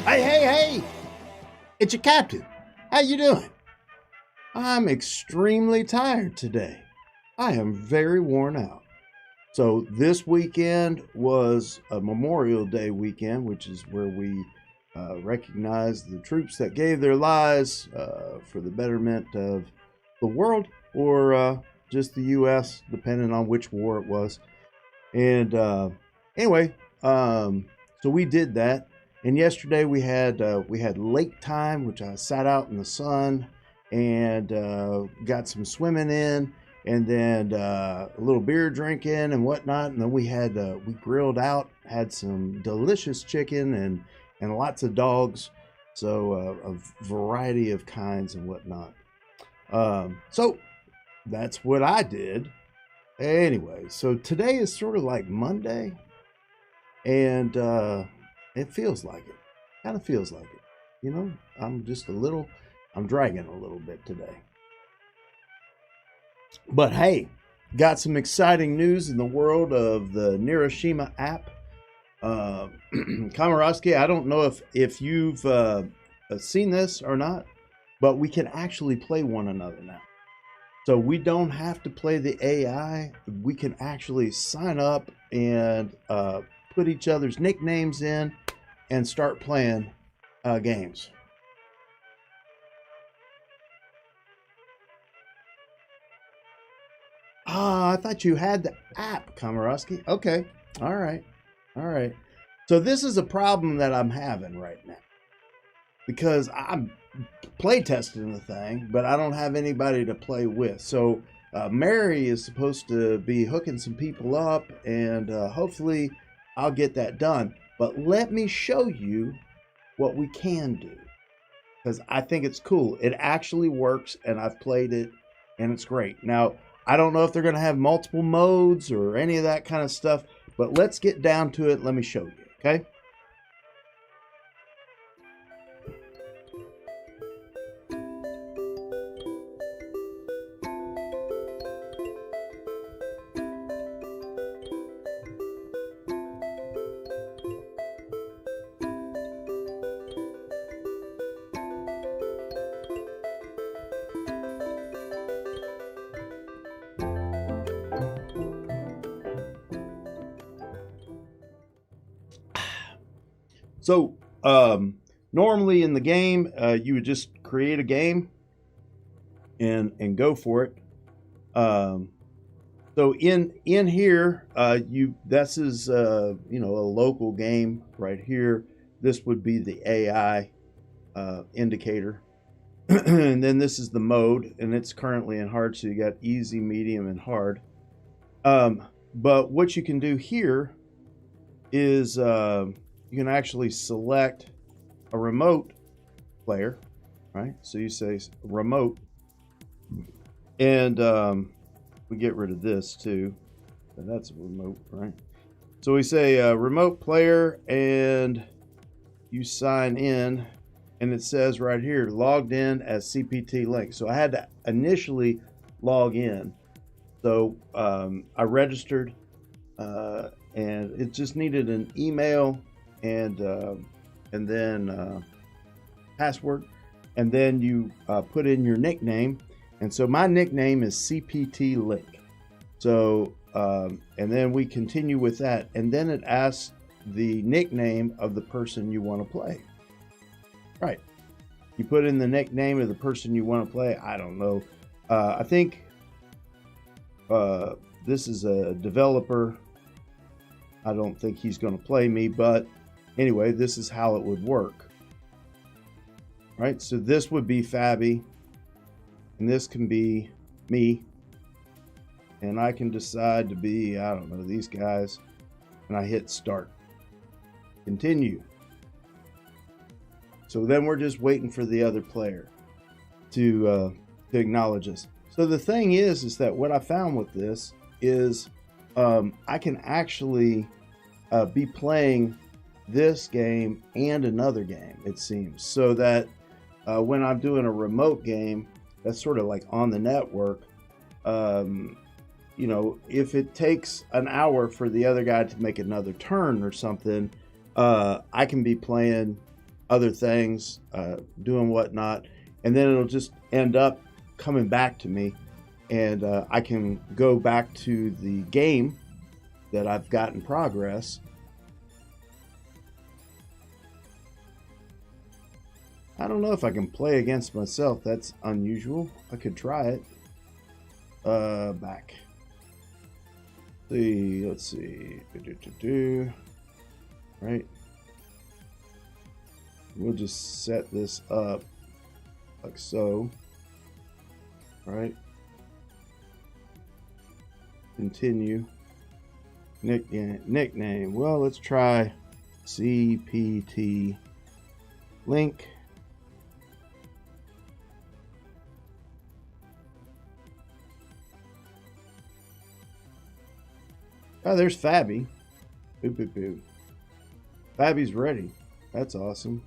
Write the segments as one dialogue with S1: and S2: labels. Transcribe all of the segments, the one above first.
S1: Hey, hey, hey! It's your captain. How you doing? I'm extremely tired today. I am very worn out. So this weekend was a Memorial Day weekend, which is where we recognize the troops that gave their lives for the betterment of the world or just the U.S., depending on which war it was. And anyway, so we did that. And yesterday we had lake time, which I sat out in the sun and got some swimming in, and then a little beer drinking and whatnot. And then we grilled out, had some delicious chicken and lots of dogs, so a variety of kinds and whatnot. So that's what I did. Anyway, so today is sort of like Monday, and it feels like it. Kind of feels like it. You know, I'm dragging a little bit today. But hey, got some exciting news in the world of the Neuroshima app. Komorowski, I don't know if you've seen this or not, but we can actually play one another now. So we don't have to play the AI. We can actually sign up and put each other's nicknames in and start playing games. Ah, I thought you had the app, Komorowski. Okay. All right. All right. So this is a problem that I'm having right now because I'm play testing the thing, but I don't have anybody to play with. So Mary is supposed to be hooking some people up, and hopefully I'll get that done. But let me show you what we can do, because I think it's cool. It actually works, and I've played it, and it's great. Now, I don't know if they're going to have multiple modes or any of that kind of stuff, but let's get down to it. Let me show you, okay? So normally in the game, you would just create a game and go for it. So in here, this is a local game right here. This would be the AI indicator, and then this is the mode, and it's currently in hard. So you got easy, medium, and hard. But what you can do here is you can actually select a remote player, right? So you say remote, and we get rid of this too. That's a remote, right? So we say remote player, and you sign in, and it says right here, logged in as CPT link. So I had to initially log in. So I registered, and it just needed an email and then password, and then you put in your nickname. And so my nickname is CPT Link. So and then we continue with that, and then it asks the nickname of the person you want to play. Right, you put in the nickname of the person you want to play. I don't know, I think this is a developer. I don't think he's going to play me, but anyway, this is how it would work. Right, so this would be Fabi, and this can be me, and I can decide to be, I don't know, these guys, and I hit start. Continue. So then we're just waiting for the other player to acknowledge us. So the thing is that what I found with this is I can actually be playing this game and another game, it seems, so that when I'm doing a remote game that's sort of like on the network, if it takes an hour for the other guy to make another turn or something, I can be playing other things, doing whatnot, and then it'll just end up coming back to me, and I can go back to the game that I've got in progress. I don't know if I can play against myself. That's unusual. I could try it. Back. Let's see. Right. We'll just set this up like so. Right. Continue. Nickname. Well, let's try CPT link. Oh, there's Fabby. Boop, boop, boop. Fabby's ready. That's awesome.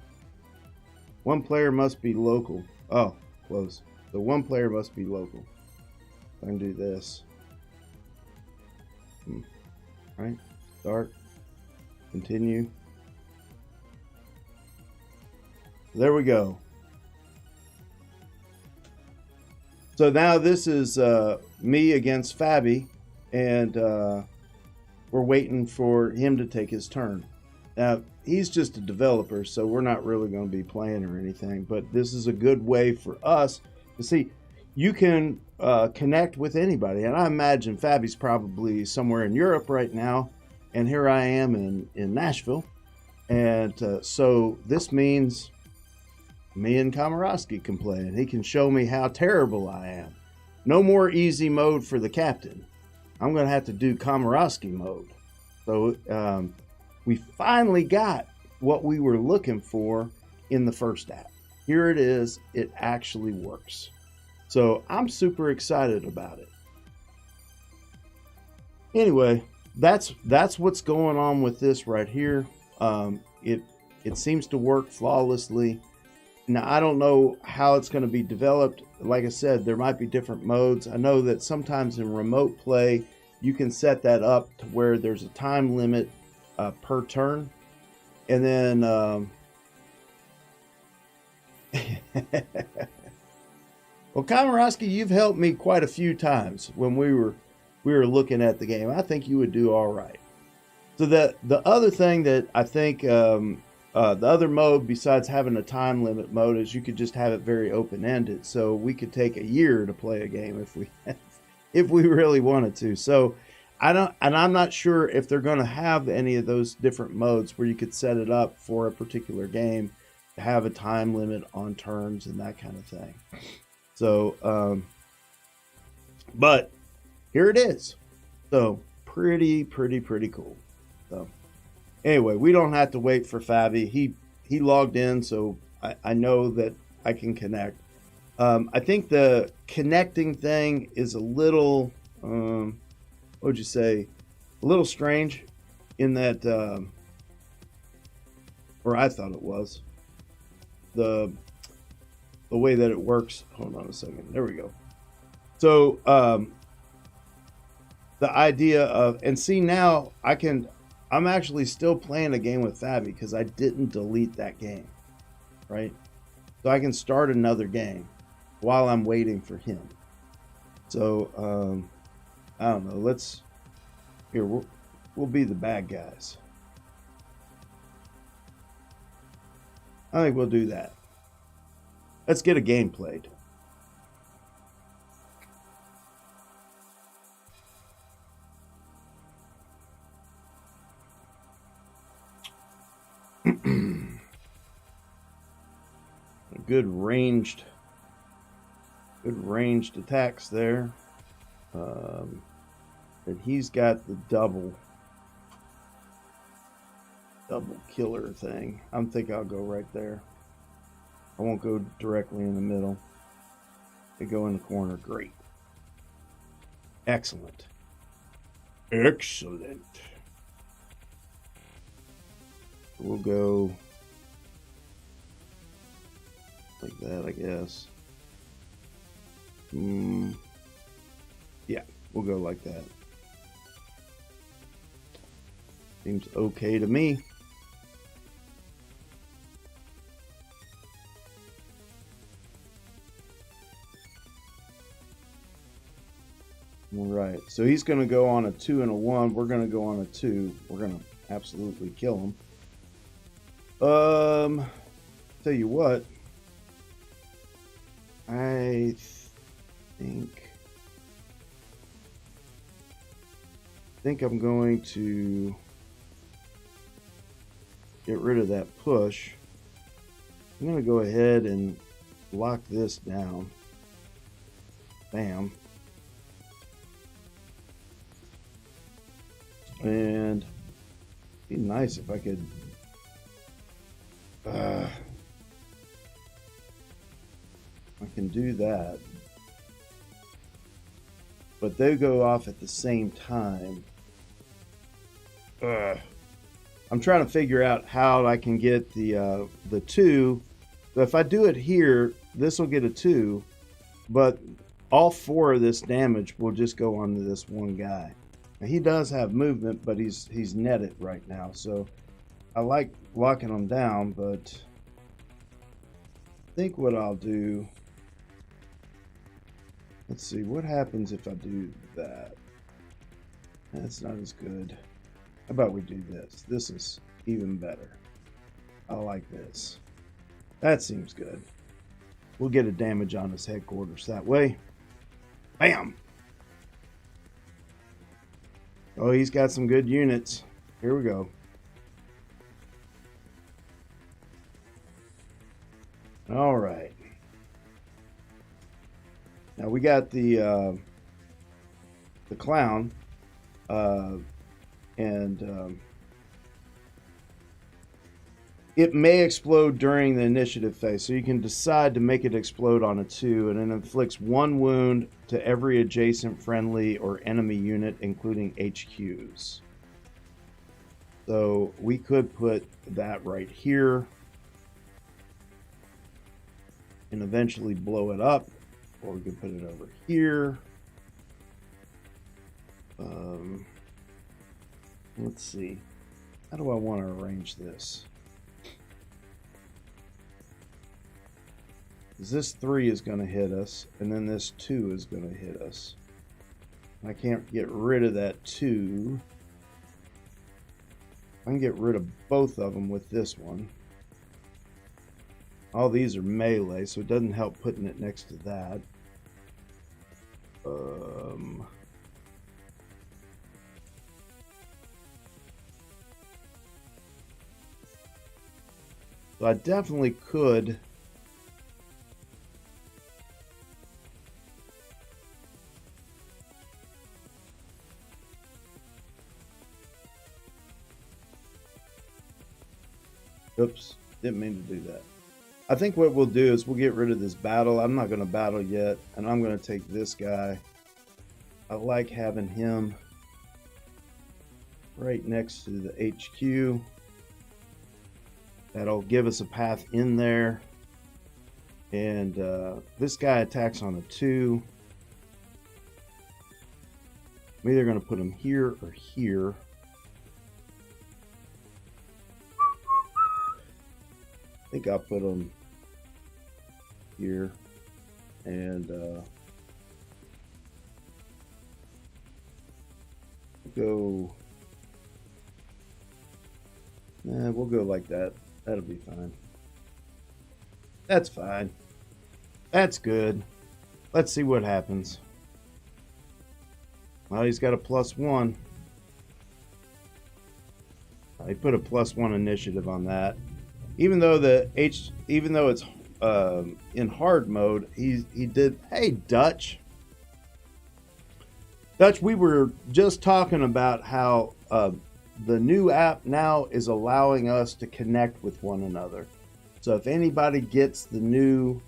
S1: One player must be local. Oh, close. So one player must be local. I can do this. Right. Start. Continue. There we go. So now this is me against Fabby, and we're waiting for him to take his turn. Now, he's just a developer, so we're not really going to be playing or anything, but this is a good way for us to see. You can connect with anybody, and I imagine Fabby's probably somewhere in Europe right now, and here I am in Nashville, and so this means me and Komorowski can play, and he can show me how terrible I am. No more easy mode for the captain. I'm going to have to do Komorowski mode. So we finally got what we were looking for in the first app. Here it is. It actually works. So I'm super excited about it. Anyway, that's what's going on with this right here. It seems to work flawlessly. Now, I don't know how it's going to be developed. Like I said, there might be different modes. I know that sometimes in remote play, you can set that up to where there's a time limit per turn. And then, well, Komorowski, you've helped me quite a few times when we were looking at the game. I think you would do all right. So the other thing that I think, the other mode besides having a time limit mode is you could just have it very open-ended. So we could take a year to play a game if we really wanted to. So I'm not sure if they're going to have any of those different modes where you could set it up for a particular game to have a time limit on turns and that kind of thing. So, but here it is. So pretty cool. So anyway, we don't have to wait for Fabby. He logged in, so I know that I can connect. I think the connecting thing is a little, what would you say, a little strange in that, or I thought it was, the way that it works. Hold on a second. There we go. So the idea of, and see now I'm actually still playing a game with Fabby because I didn't delete that game, right? So I can start another game while I'm waiting for him. So I don't know. We'll be the bad guys. I think we'll do that. Let's get a game played. Good ranged attacks there. And he's got the double killer thing. I think I'll go right there. I won't go directly in the middle. They go in the corner. Great. Excellent. We'll go like that, I guess. Yeah, we'll go like that. Seems okay to me. So he's going to go on a 2 and a 1. We're going to go on a 2. We're going to absolutely kill him. Tell you what. I think I'm going to get rid of that push. I'm going to go ahead and lock this down. Bam. And it'd be nice if I could I can do that. But they go off at the same time. I'm trying to figure out how I can get the 2. So if I do it here, this will get a 2, but all 4 of this damage will just go onto this one guy. Now, he does have movement, but he's netted right now. So I like locking him down, but I think what I'll do. Let's see what happens if I do that. That's not as good. How about we do this? This is even better. I like this. That seems good. We'll get a damage on his headquarters that way. Bam! Oh, he's got some good units. Here we go. All right. Now we got the clown, and it may explode during the initiative phase, so you can decide to make it explode on a 2, and it inflicts 1 wound to every adjacent friendly or enemy unit, including HQs. So we could put that right here and eventually blow it up, or we could put it over here. Let's see. How do I want to arrange this? This 3 is going to hit us, and then this 2 is going to hit us. I can't get rid of that 2. I can get rid of both of them with this one. All these are melee, so it doesn't help putting it next to that. So I definitely could oops, didn't mean to do that. I think what we'll do is we'll get rid of this battle. I'm not going to battle yet, and I'm going to take this guy. I like having him right next to the HQ. That'll give us a path in there. And this guy attacks on a 2. I'm either going to put him here or here. I think I'll put him here. And we'll go like that. That'll be fine. That's fine. That's good. Let's see what happens. Well, he's got a +1. He put a +1 initiative on that. Even though it's in hard mode, he did. Hey, Dutch. Dutch, we were just talking about how the new app now is allowing us to connect with one another. So if anybody gets the new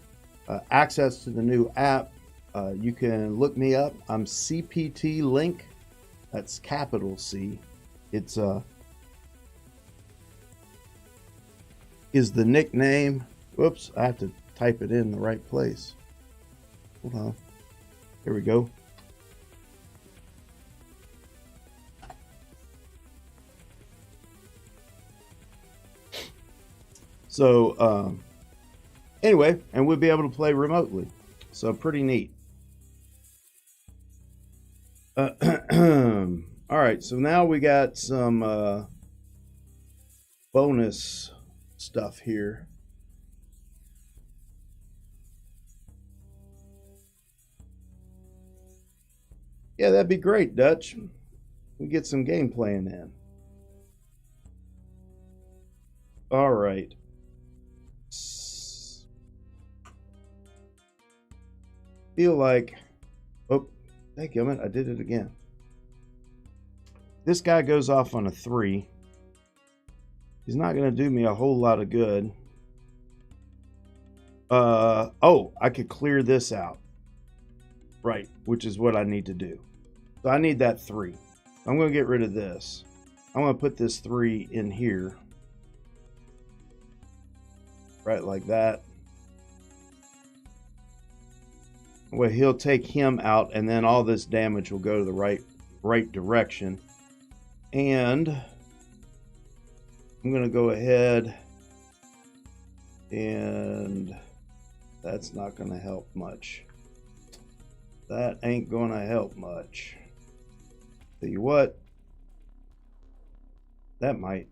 S1: access to the new app, you can look me up. I'm CPT Link. That's capital C. It's is the nickname. Whoops, I have to type it in the right place. Hold on. Here we go. So anyway, and we'll be able to play remotely. So pretty neat. All right, so now we got some bonus stuff here. Yeah, that'd be great, Dutch. We get some game playing in. All right. Feel like, oh, thank you, I did it again. This guy goes off on a 3. He's not going to do me a whole lot of good. Oh, I could clear this out. Right, which is what I need to do. So I need that 3. I'm going to get rid of this. I'm going to put this 3 in here. Right, like that. Well, he'll take him out, and then all this damage will go to the right direction. And I'm going to go ahead, and that's not going to help much. That ain't going to help much. Tell you what, that might.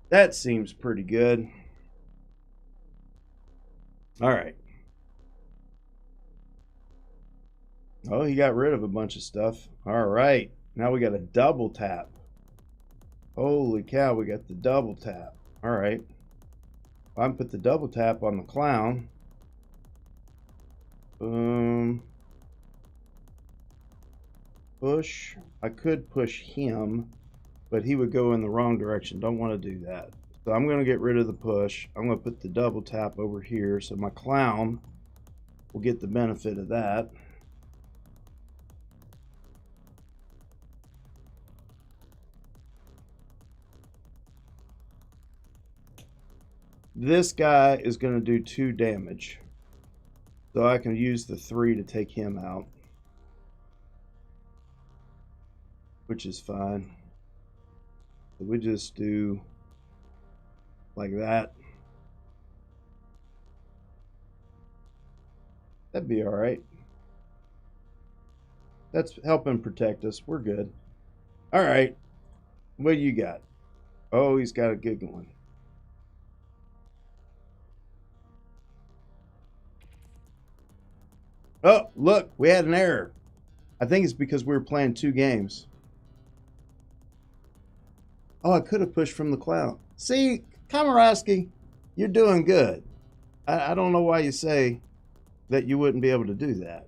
S1: That seems pretty good. All right. Oh, he got rid of a bunch of stuff. All right. Now we got a double tap. Holy cow, we got the double tap. All right. I'm put the double tap on the clown. Push. I could push him, but he would go in the wrong direction. Don't want to do that. So I'm going to get rid of the push. I'm going to put the double tap over here so my clown will get the benefit of that. This guy is going to do 2 damage. So I can use the 3 to take him out, which is fine. So we just do like that. That'd be all right. That's helping protect us. We're good. All right. What do you got? Oh, he's got a good one. Oh, look, we had an error. I think it's because we were playing 2 games. Oh, I could have pushed from the cloud. See, Komorowski, you're doing good. I don't know why you say that you wouldn't be able to do that.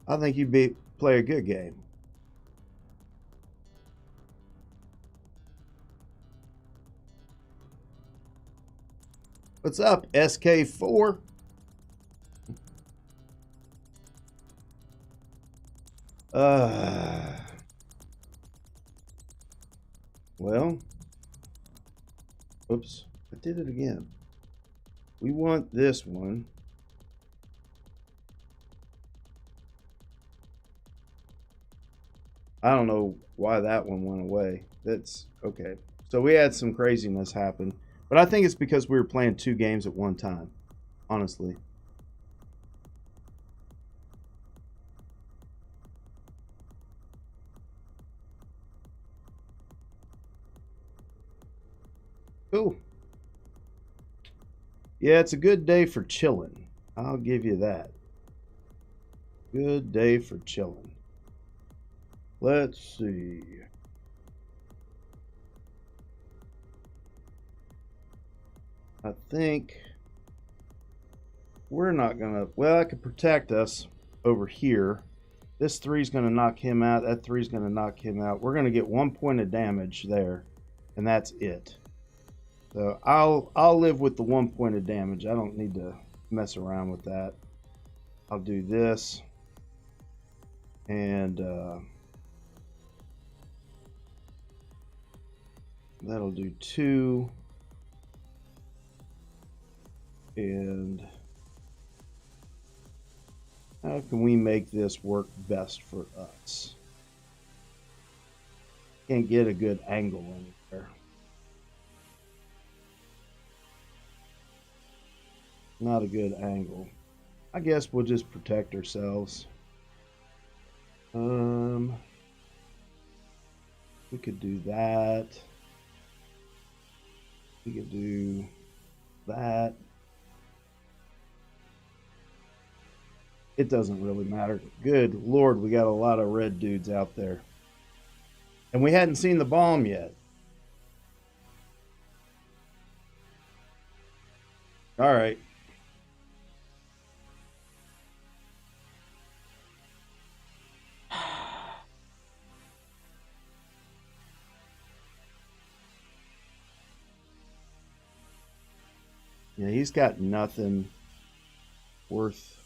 S1: I think you'd play a good game. What's up, SK4? Well, oops, I did it again. We want this one. I don't know why that one went away. That's okay. So we had some craziness happen, but I think it's because we were playing 2 games at one time, honestly. Cool. Yeah, it's a good day for chilling. I'll give you that. Good day for chilling. Let's see. I think we're not gonna. Well, I could protect us over here. This 3 is gonna knock him out. That 3 is gonna knock him out. We're gonna get 1 point of damage there, and that's it. So I'll live with the 1 point of damage. I don't need to mess around with that. I'll do this, and that'll do 2. And how can we make this work best for us? Can't get a good angle anywhere. Not a good angle. I guess we'll just protect ourselves. We could do that. We could do that. It doesn't really matter. Good Lord, we got a lot of red dudes out there. And we hadn't seen the bomb yet. All right. Yeah, he's got nothing worth.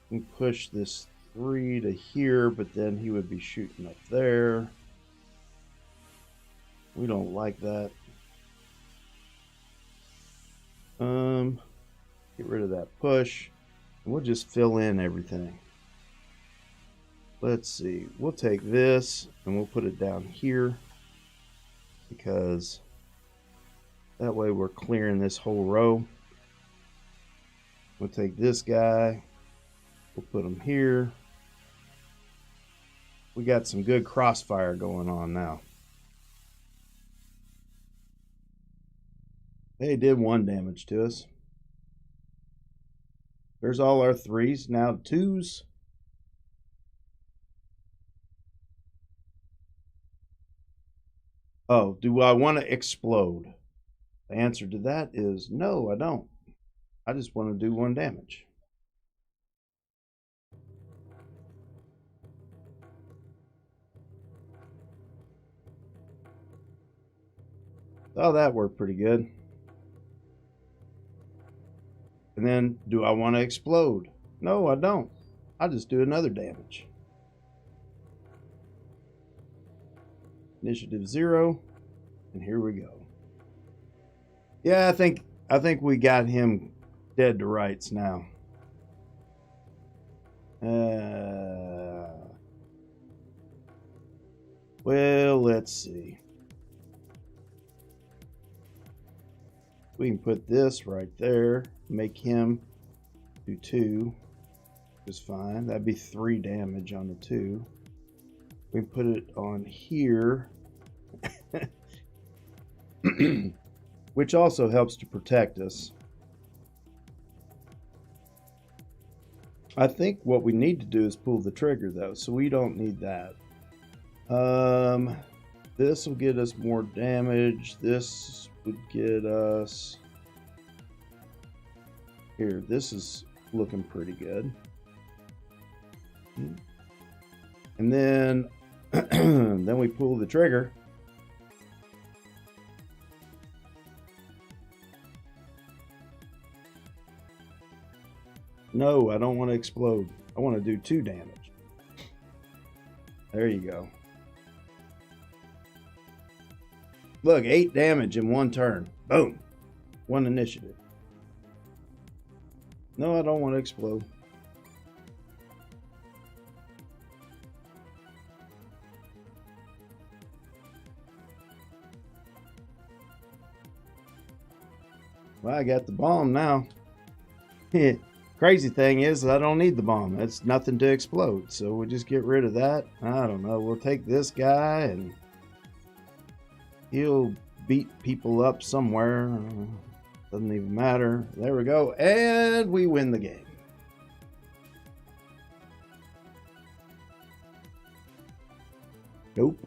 S1: We can push this 3 to here, but then he would be shooting up there. We don't like that. Get rid of that push. And we'll just fill in everything. Let's see. We'll take this and we'll put it down here, because that way we're clearing this whole row. We'll take this guy. We'll put him here. We got some good crossfire going on now. They did 1 damage to us. There's all our 3s. Now 2s. Oh, do I want to explode? The answer to that is no, I don't. I just want to do 1 damage. Oh, that worked pretty good. And then, do I want to explode? No, I don't. I'll just do another damage. Initiative 0. And here we go. Yeah, I think we got him dead to rights now. Well, let's see. We can put this right there, make him do 2, which is fine. That'd be 3 damage on the 2. We can put it on here, which also helps to protect us. I think what we need to do is pull the trigger, though, so we don't need that. This will get us more damage. This would get us here. This is looking pretty good. And then then we pull the trigger. No, I don't want to explode. I want to do 2 damage. There you go. Look, 8 damage in 1 turn. Boom. 1 initiative. No, I don't want to explode. Well, I got the bomb now. Crazy thing is, I don't need the bomb. That's nothing to explode. So we'll just get rid of that. I don't know. We'll take this guy and he'll beat people up somewhere. Doesn't even matter. There we go. And we win the game. Nope.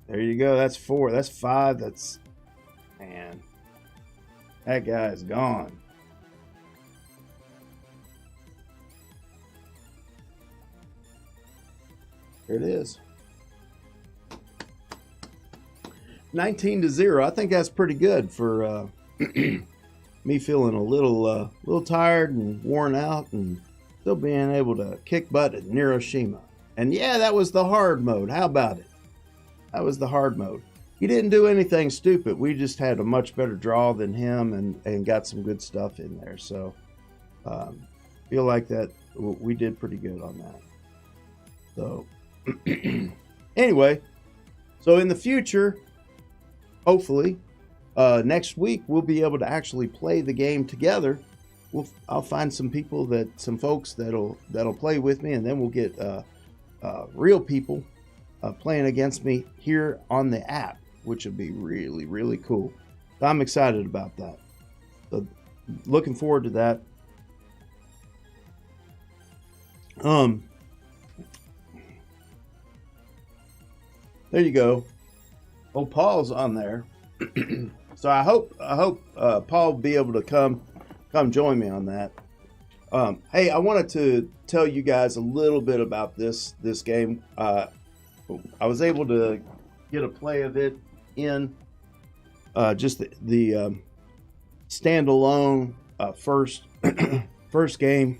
S1: There you go. That's 4. That's 5. That's... Man. That guy is gone. Here it is. 19-0. I think that's pretty good for me feeling a little tired and worn out, and still being able to kick butt at Neuroshima. And yeah, that was the hard mode. How about it? That was the hard mode. He didn't do anything stupid. We just had a much better draw than him and got some good stuff in there. So feel like that we did pretty good on that. So anyway, so in the future, hopefully, next week we'll be able to actually play the game together. I'll find some folks that'll play with me, and then we'll get real people playing against me here on the app, which would be really, really cool. I'm excited about that. So looking forward to that. There you go. Oh, Paul's on there. So I hope Paul will be able to come join me on that. Hey, I wanted to tell you guys a little bit about this game. I was able to get a play of it in just the standalone first game,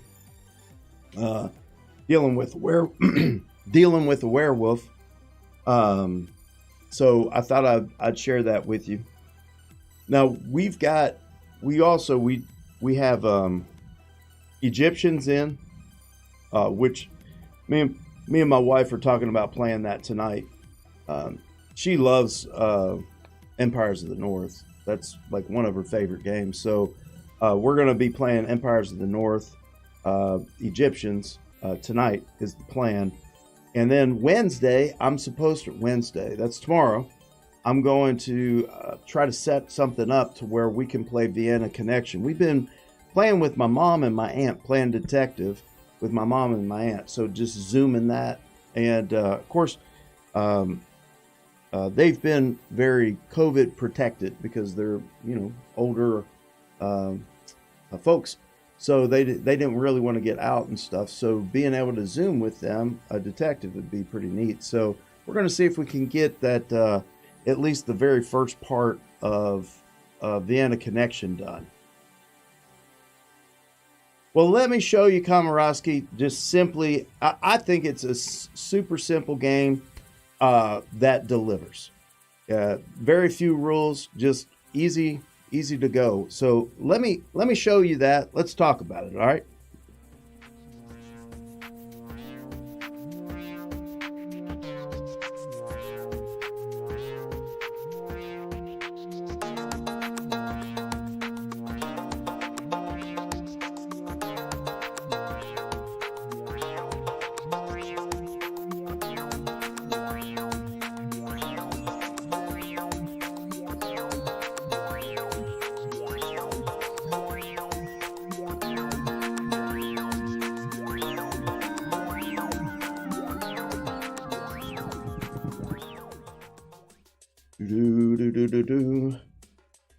S1: dealing with a werewolf. So I thought I'd share that with you. Now we have Egyptians in, which me and my wife are talking about playing that tonight. She loves Empires of the North. That's like one of her favorite games. So we're going to be playing Empires of the North, Egyptians tonight is the plan. And then Wednesday, that's tomorrow, I'm going to try to set something up to where we can play Vienna Connection. We've been playing with my mom and my aunt, playing detective with my mom and my aunt. So just zooming that. And of course, they've been very COVID protected because they're, older folks. So they didn't really want to get out and stuff. So being able to Zoom with them, a detective, would be pretty neat. So we're going to see if we can get that, at least the very first part of Vienna Connection done. Well, let me show you Komorowski. Just simply, I think it's a super simple game that delivers. Very few rules, just easy to go. So let me show you that. Let's talk about it. All right.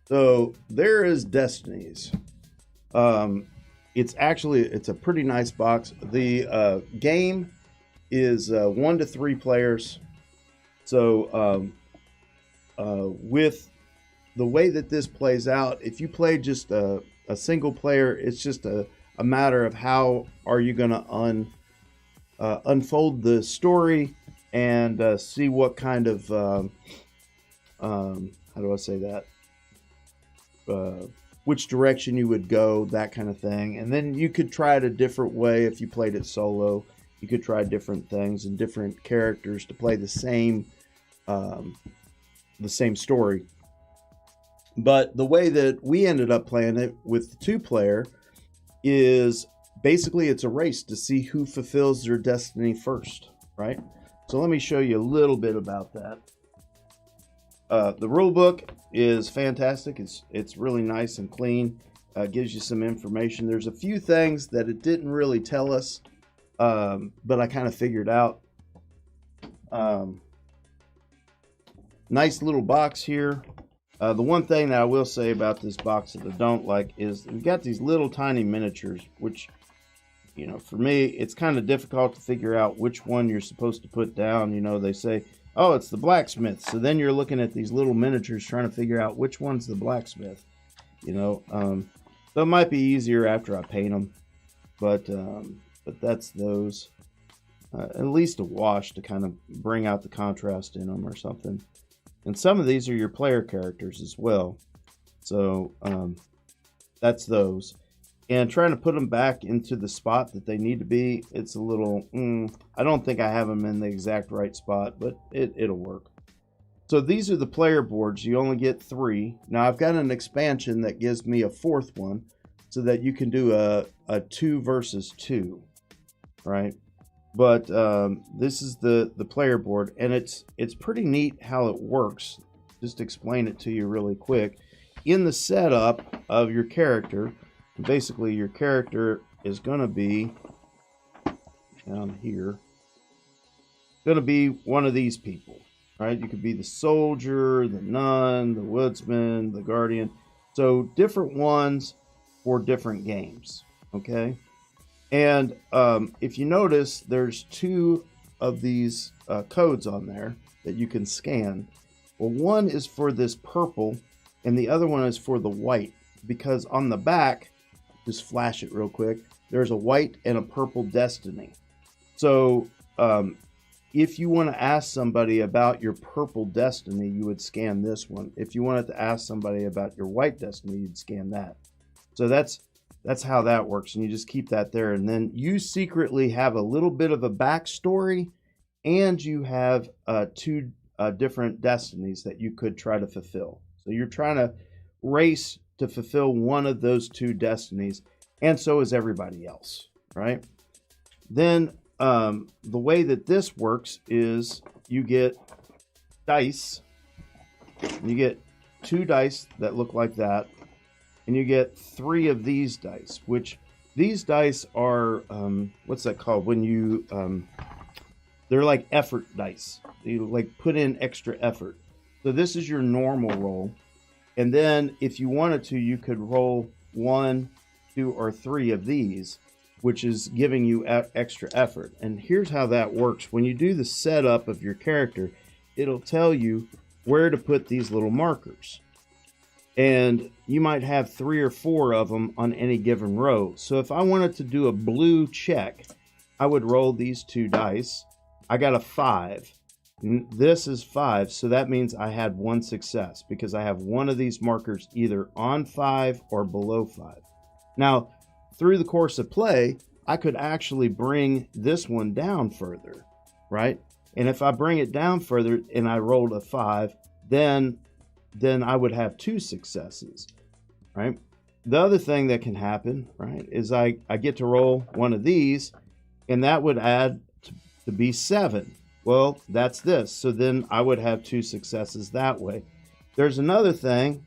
S1: So there is Destinies. It's a pretty nice box. The game is 1 to 3 players. So with the way that this plays out, if you play just a single player, it's just a matter of how are you going to unfold the story and see what kind of how do I say that? Which direction you would go, that kind of thing. And then you could try it a different way if you played it solo. You could try different things and different characters to play the same story. But the way that we ended up playing it with the 2-player is basically it's a race to see who fulfills their destiny first, right? So let me show you a little bit about that. The rule book is fantastic. It's really nice and clean. Gives you some information. There's a few things that it didn't really tell us, but I kind of figured out. Nice little box here. The one thing that I will say about this box that I don't like is we've got these little tiny miniatures, which, for me, it's kind of difficult to figure out which one you're supposed to put down. They say, oh, it's the blacksmith. So then you're looking at these little miniatures trying to figure out which one's the blacksmith. So it might be easier after I paint them. But that's those. At least a wash to kind of bring out the contrast in them or something. And some of these are your player characters as well. So that's those. And trying to put them back into the spot that they need to be, it's a little, I don't think I have them in the exact right spot, but it'll work. So these are the player boards. You only get 3. Now I've got an expansion that gives me a 4th one so that you can do a 2 versus 2, right? But this is the player board, and it's pretty neat how it works. Just explain it to you really quick. In the setup of your character, basically your character is going to be down here, going to be one of these people, right? You could be the soldier, the nun, the woodsman, the guardian. So different ones for different games, okay? And if you notice, there's 2 of these codes on there that you can scan. Well, one is for this purple, and the other one is for the white, because on the back, just flash it real quick, there's a white and a purple destiny. So if you want to ask somebody about your purple destiny, you would scan this one. If you wanted to ask somebody about your white destiny, you'd scan that. So that's how that works, and you just keep that there. And then you secretly have a little bit of a backstory, and you have 2 different destinies that you could try to fulfill. So you're trying to race to fulfill one of those 2 destinies, and so is everybody else, right? Then the way that this works is you get dice. You get 2 dice that look like that, and you get 3 of these dice, which these dice are, what's that called? When you, they're like effort dice. You like put in extra effort. So this is your normal roll. And then if you wanted to, you could roll 1, 2, or 3 of these, which is giving you extra effort. And here's how that works. When you do the setup of your character, it'll tell you where to put these little markers. And you might have 3 or 4 of them on any given row. So if I wanted to do a blue check, I would roll these 2 dice. I got a 5. This is 5, so that means I had 1 success because I have one of these markers either on 5 or below 5. Now, through the course of play, I could actually bring this one down further, right? And if I bring it down further and I rolled a 5, then I would have 2 successes, right? The other thing that can happen, right, is I get to roll one of these, and that would add to be 7. Well, that's this. So then I would have 2 successes that way. There's another thing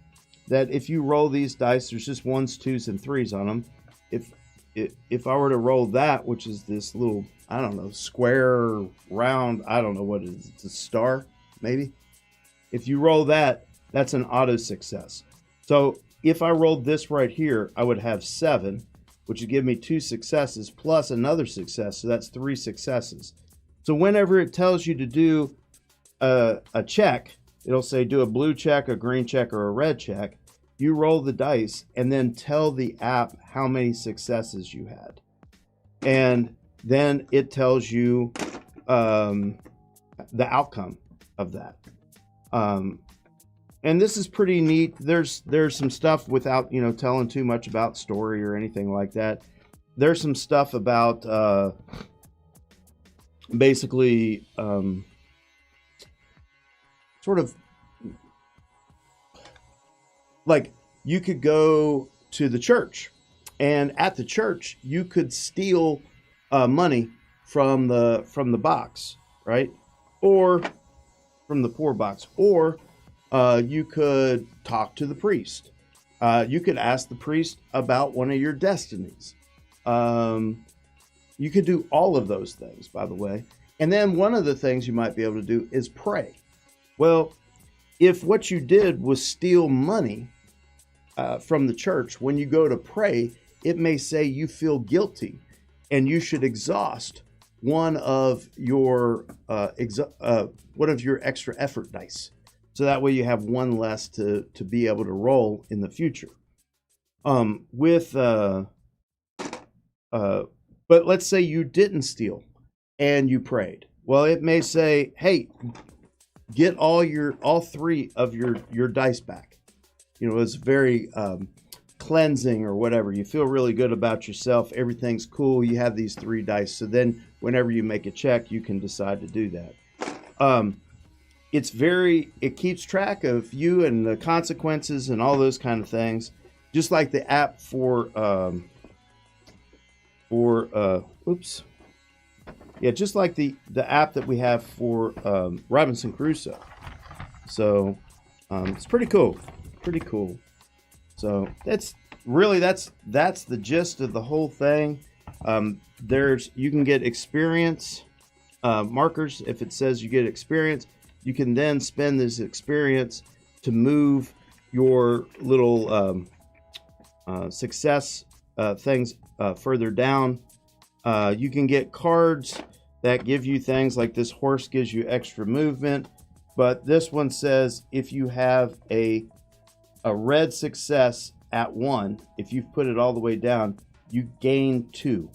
S1: that if you roll these dice, there's just 1s, 2s, and 3s on them. If I were to roll that, which is this little, I don't know, square, round, I don't know what it is. It's a star, maybe. If you roll that, that's an auto success. So if I rolled this right here, I would have 7, which would give me 2 successes plus another success. So that's 3 successes. So whenever it tells you to do a check, it'll say do a blue check, a green check, or a red check. You roll the dice and then tell the app how many successes you had. And then it tells you the outcome of that. And this is pretty neat. There's some stuff without, telling too much about story or anything like that. There's some stuff about basically sort of like you could go to the church, and at the church you could steal money from the box, right? Or from the poor box, or you could talk to the priest. You could ask the priest about one of your destinies. You could do all of those things, by the way. And then one of the things you might be able to do is pray. Well, if what you did was steal money from the church, when you go to pray, it may say you feel guilty and you should exhaust one of your extra effort dice. So that way you have 1 less to be able to roll in the future. But let's say you didn't steal and you prayed. Well, it may say, hey, get all 3 of your dice back. It's very cleansing or whatever. You feel really good about yourself. Everything's cool. You have these 3 dice. So then whenever you make a check, you can decide to do that. it keeps track of you and the consequences and all those kind of things, just like the app oops, yeah, just like the app that we have for Robinson Crusoe. So it's pretty cool, pretty cool. So that's the gist of the whole thing. You can get experience markers. If it says you get experience, you can then spend this experience to move your little success things further down. You can get cards that give you things like this horse gives you extra movement, but this one says if you have a red success at 1, if you've put it all the way down, you gain 2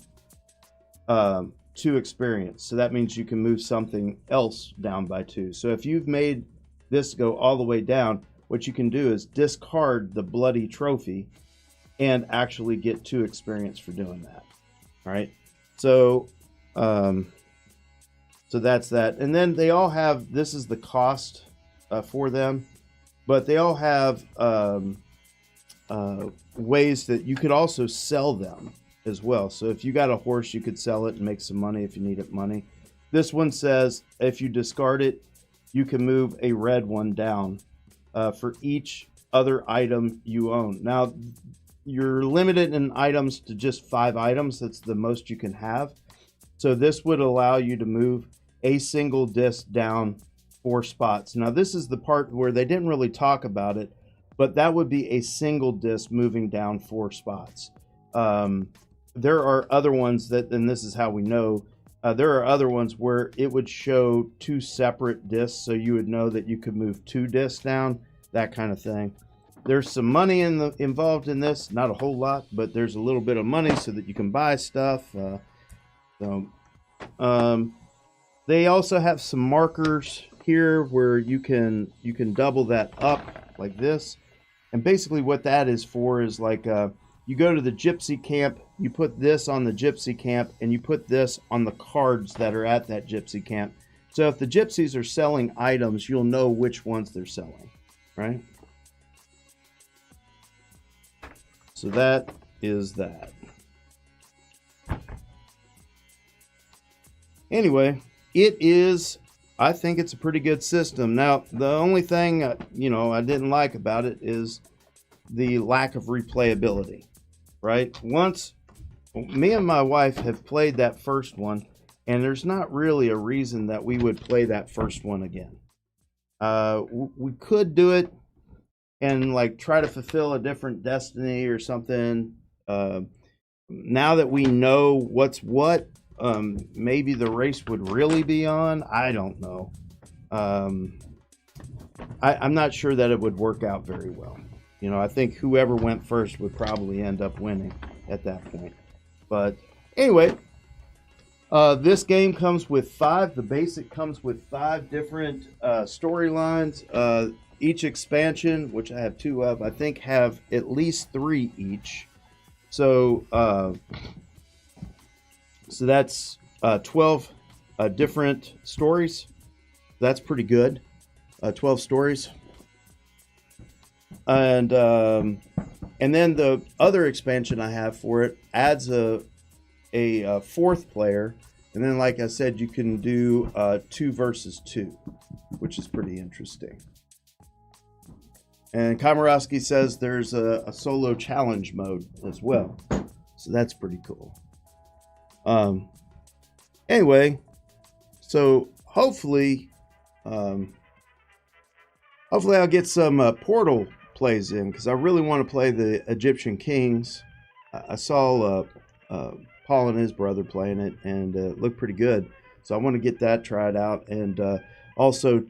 S1: experience. So that means you can move something else down by 2. So if you've made this go all the way down, what you can do is discard the bloody trophy and actually get 2 experience for doing that. All right. So so that's that. And then they all have, this is the cost for them, but they all have ways that you could also sell them as well. So if you got a horse, you could sell it and make some money if you needed money. This one says if you discard it, you can move a red one down for each other item you own. Now, you're limited in items to just 5 items. That's the most you can have. So this would allow you to move a single disc down 4 spots. Now, this is the part where they didn't really talk about it, but that would be a single disc moving down 4 spots. There are other ones that, and this is how we know, there are other ones where it would show 2 separate discs, so you would know that you could move 2 discs down, that kind of thing. There's some money involved in this, not a whole lot, but there's a little bit of money so that you can buy stuff. They also have some markers here where you can double that up like this, and basically what that is for is like you go to the gypsy camp, you put this on the gypsy camp, and you put this on the cards that are at that gypsy camp. So if the gypsies are selling items, you'll know which ones they're selling, right? So that is that. Anyway, I think it's a pretty good system. Now, the only thing, I didn't like about it is the lack of replayability, right? Once, me and my wife have played that first one, and there's not really a reason that we would play that first one again. We could do it and like try to fulfill a different destiny or something. Now that we know what's what, maybe the race would really be on. I don't know. I'm not sure that it would work out very well. I think whoever went first would probably end up winning at that point. But anyway, this game comes with the basic comes with 5 different storylines. Each expansion, which I have 2 of, I think have at least 3 each. So that's 12 different stories. That's pretty good. 12 stories. And then the other expansion I have for it adds a 4th player. And then, like I said, you can do 2 versus 2, which is pretty interesting. And Komorowski says there's a solo challenge mode as well. So that's pretty cool. Anyway, so hopefully I'll get some Portal plays in, because I really want to play the Egyptian Kings. I saw Paul and his brother playing it, and it looked pretty good. So I want to get that tried out, and also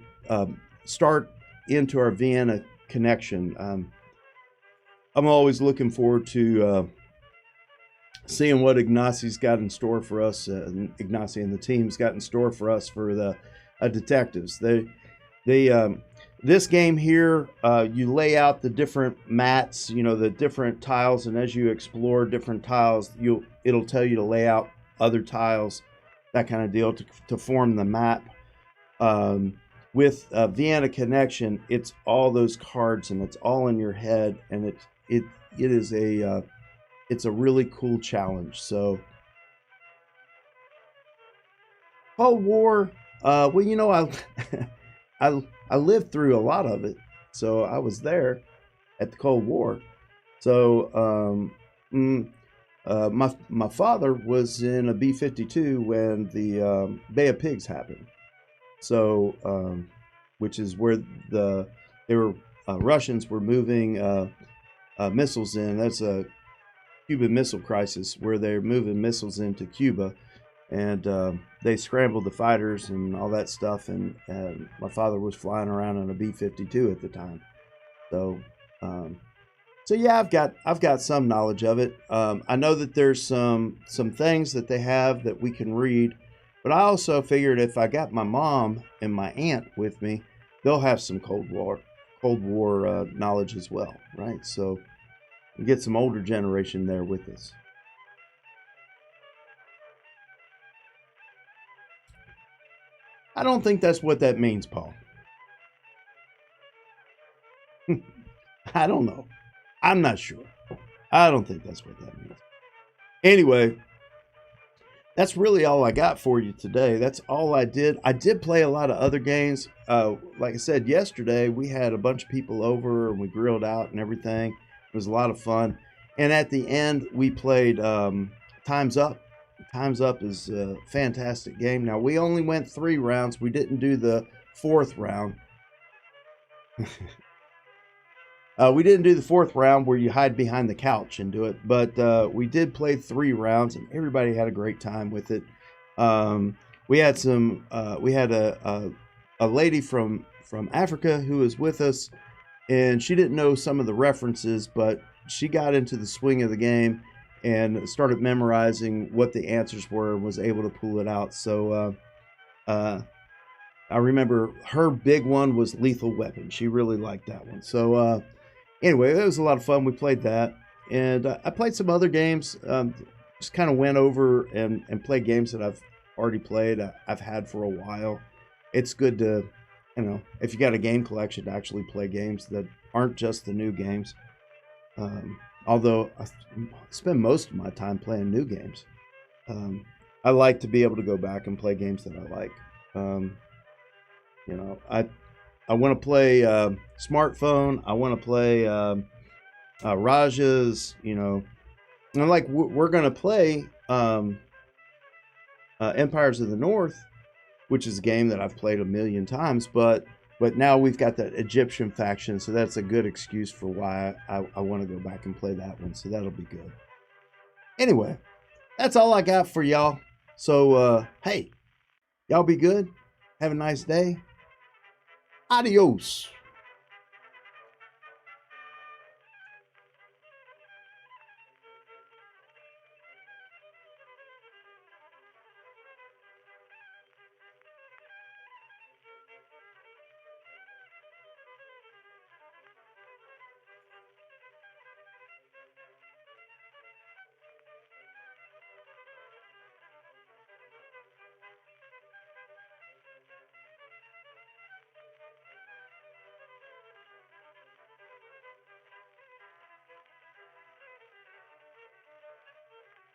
S1: start into our Vienna connection. I'm always looking forward to seeing what Ignacio's got in store for us. Ignacio and the team's got in store for us for the detectives. This game here, you lay out the different mats, the different tiles, and as you explore different tiles, it'll tell you to lay out other tiles, that kind of deal, to form the map. with Vienna Connection, it's all those cards and it's all in your head, and it is it's a really cool challenge. So Cold War, well, I lived through a lot of it, so I was there at the Cold War. So my father was in a B-52 when the Bay of Pigs happened. So which is where they were Russians were moving missiles in. That's a Cuban Missile Crisis where they're moving missiles into Cuba, and they scrambled the fighters and all that stuff. And my father was flying around in a B-52 at the time. So yeah, I've got some knowledge of it. I know that there's some things that they have that we can read, but I also figured if I got my mom and my aunt with me, they'll have some Cold War knowledge as well, right? So we get some older generation there with us. I don't think that's what that means, Paul. I don't know. I'm not sure. I don't think that's what that means. Anyway, that's really all I got for you today. That's all I did. I did play a lot of other games. Like I said, yesterday we had a bunch of people over and we grilled out and everything. It was a lot of fun. And at the end, we played Time's Up. Time's Up is a fantastic game. Now, we only went 3 rounds. We didn't do the 4th round. We didn't do the 4th round where you hide behind the couch and do it, but we did play 3 rounds, and everybody had a great time with it. We had a lady from Africa who was with us, and she didn't know some of the references, but she got into the swing of the game and started memorizing what the answers were and was able to pull it out. So I remember her big one was Lethal Weapon. She really liked that one. So anyway, it was a lot of fun. We played that. And I played some other games. Just kind of went over and played games that I've already played, I've had for a while. It's good to, if you got a game collection, to actually play games that aren't just the new games. Although I spend most of my time playing new games. I like to be able to go back and play games that I like. I want to play smartphone. I want to play Raja's. And like we're gonna play Empires of the North, which is a game that I've played a million times, but now we've got that Egyptian faction, so that's a good excuse for why I want to go back and play that one. So that'll be good. Anyway, that's all I got for y'all. So hey, y'all be good. Have a nice day. Adios.